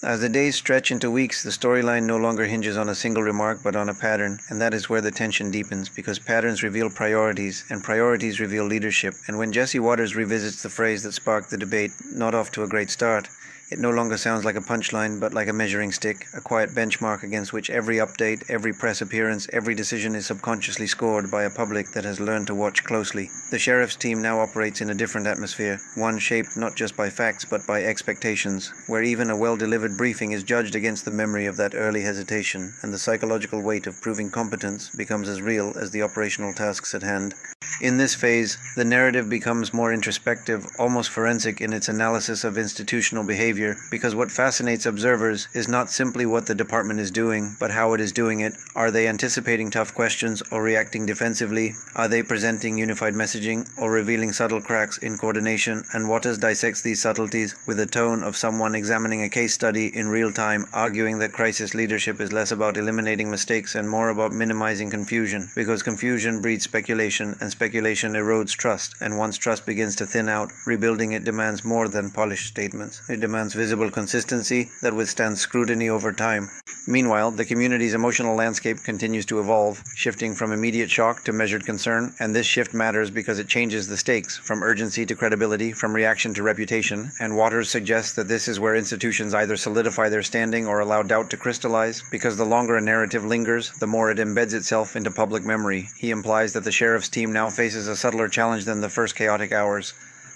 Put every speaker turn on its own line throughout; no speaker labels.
As the days stretch into weeks, the storyline no longer hinges on a single remark but on a pattern, and that is where the tension deepens, because patterns reveal priorities, and priorities reveal leadership. And when Jesse Waters revisits the phrase that sparked the debate, "not off to a great start," it no longer sounds like a punchline, but like a measuring stick, a quiet benchmark against which every update, every press appearance, every decision is subconsciously scored by a public that has learned to watch closely. The sheriff's team now operates in a different atmosphere, one shaped not just by facts but by expectations, where even a well-delivered briefing is judged against the memory of that early hesitation, and the psychological weight of proving competence becomes as real as the operational tasks at hand. In this phase, the narrative becomes more introspective, almost forensic in its analysis of institutional behavior, because what fascinates observers is not simply what the department is doing, but how it is doing it. Are they anticipating tough questions or reacting defensively? Are they presenting unified messaging or revealing subtle cracks in coordination? And Waters dissects these subtleties with the tone of someone examining a case study in real time, arguing that crisis leadership is less about eliminating mistakes and more about minimizing confusion, because confusion breeds speculation, and speculation erodes trust, and once trust begins to thin out, rebuilding it demands more than polished statements. It demands visible consistency that withstands scrutiny over time. Meanwhile, the community's emotional landscape continues to evolve, shifting from immediate shock to measured concern, and this shift matters because it changes the stakes, from urgency to credibility, from reaction to reputation, and Waters suggests that this is where institutions either solidify their standing or allow doubt to crystallize, because the longer a narrative lingers, the more it embeds itself into public memory. He implies that the sheriff's team now faces a subtler challenge than the first chaotic hours,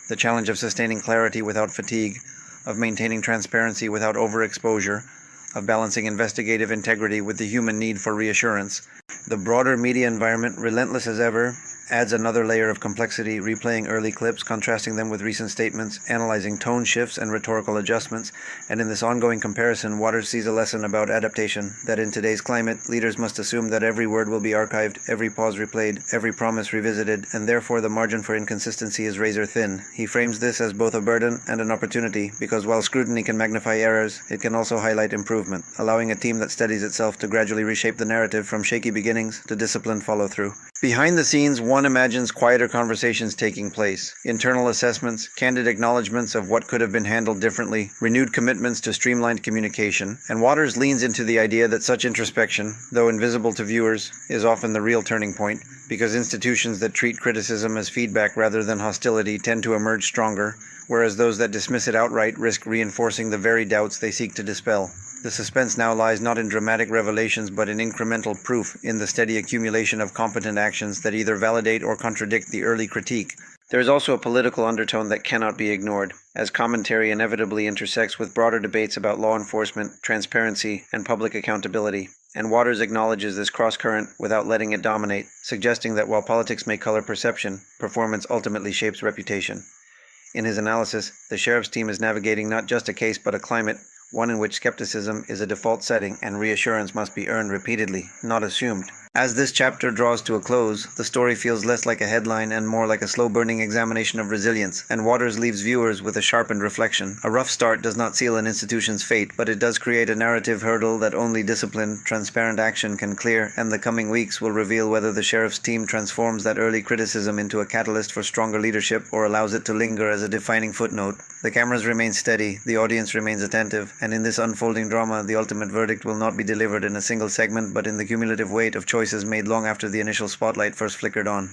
the challenge of sustaining clarity without fatigue, of maintaining transparency without overexposure, of balancing investigative integrity with the human need for reassurance. The broader media environment, relentless as ever, adds another layer of complexity, replaying early clips, contrasting them with recent statements, analyzing tone shifts and rhetorical adjustments, and in this ongoing comparison, Waters sees a lesson about adaptation, that in today's climate, leaders must assume that every word will be archived, every pause replayed, every promise revisited, and therefore the margin for inconsistency is razor thin. He frames this as both a burden and an opportunity, because while scrutiny can magnify errors, it can also highlight improvement, allowing a team that steadies itself to gradually reshape the narrative from shaky beginnings to disciplined follow-through. Behind the scenes, one imagines quieter conversations taking place, internal assessments, candid acknowledgments of what could have been handled differently, renewed commitments to streamlined communication, and Waters leans into the idea that such introspection, though invisible to viewers, is often the real turning point, because institutions that treat criticism as feedback rather than hostility tend to emerge stronger, whereas those that dismiss it outright risk reinforcing the very doubts they seek to dispel. The suspense now lies not in dramatic revelations but in incremental proof, in the steady accumulation of competent actions that either validate or contradict the early critique. There is also a political undertone that cannot be ignored, as commentary inevitably intersects with broader debates about law enforcement, transparency, and public accountability. And Waters acknowledges this cross-current without letting it dominate, suggesting that while politics may color perception, performance ultimately shapes reputation. In his analysis, the sheriff's team is navigating not just a case but a climate, one in which skepticism is a default setting and reassurance must be earned repeatedly, not assumed. As this chapter draws to a close, the story feels less like a headline and more like a slow-burning examination of resilience, and Waters leaves viewers with a sharpened reflection. A rough start does not seal an institution's fate, but it does create a narrative hurdle that only disciplined, transparent action can clear, and the coming weeks will reveal whether the sheriff's team transforms that early criticism into a catalyst for stronger leadership or allows it to linger as a defining footnote. The cameras remain steady, the audience remains attentive, and in this unfolding drama, the ultimate verdict will not be delivered in a single segment, but in the cumulative weight of choices made long after the initial spotlight first flickered on.